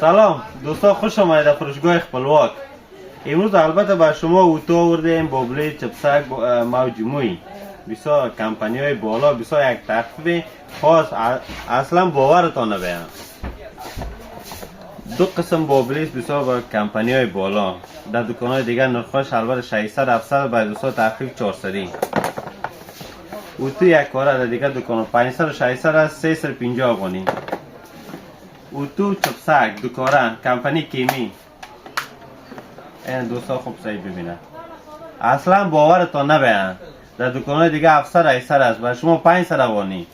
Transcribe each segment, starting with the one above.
سلام دوستا، خوش آمدید در فروشگاه خپلواک. امروز البته به شما اوتو آوردیم بابلی چپسک موج موی بسیار کمپانی های بالا، بسیار یک تخفیف خاص، اصلا باورتان نمیاد. دو قسم بابلی بسیار با کمپانی های بالا. در دکان های دیگر نرخش البته 600 700 باید دوستا تخفیف 400. اوتو یک کاره در دیگر دکان 500 600 است 350 افغانی. اوتو چپسک دکاره کمپانی کیمی، این دوستا خوب صحیح ببینه، اصلا باورتان نمیاد. در دکان‌های دیگه 700 800 است، برای شما 500 افغانی.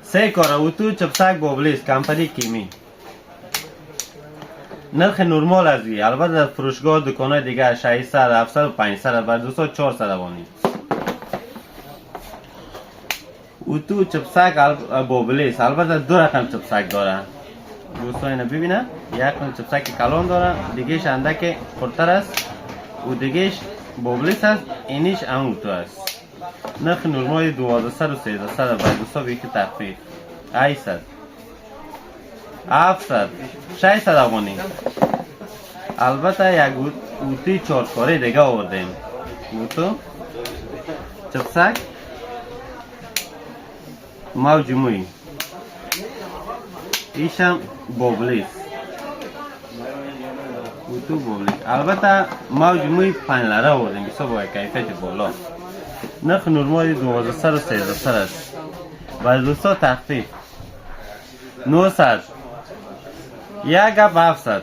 سه کاره اوتو چپسک بابلیس کمپانی کیمی، نرخ نرمال است. البته در فروشگاه دکان‌های دیگه 600 700 و 500 برای دوستا 400 افغانی. اوتو چپسک بابلیس البته دو رقم چپسک داره. دوستا اینو ببینن، یک نوع چپسک کلان داره، دیگهش اندک خردتر است و دیگهش بابلیس است. اینیش هم اوتو است. نرخ نرمال 1200 و 1300 باید دوستا به یک تخفیف 800 700 600 افغانی. البته یک اوتی 4 کاره دیگه آوردیم، اوتو چپسک موج موی، ایشم بابلیس، اوتو بابلیس. البته موج موی 5 لره آوردیم، بسیار با کیفیت بالا. نرخ نرمال 1200 و 1300 است، باید دوستا تخفیف 900 یک گپ 700.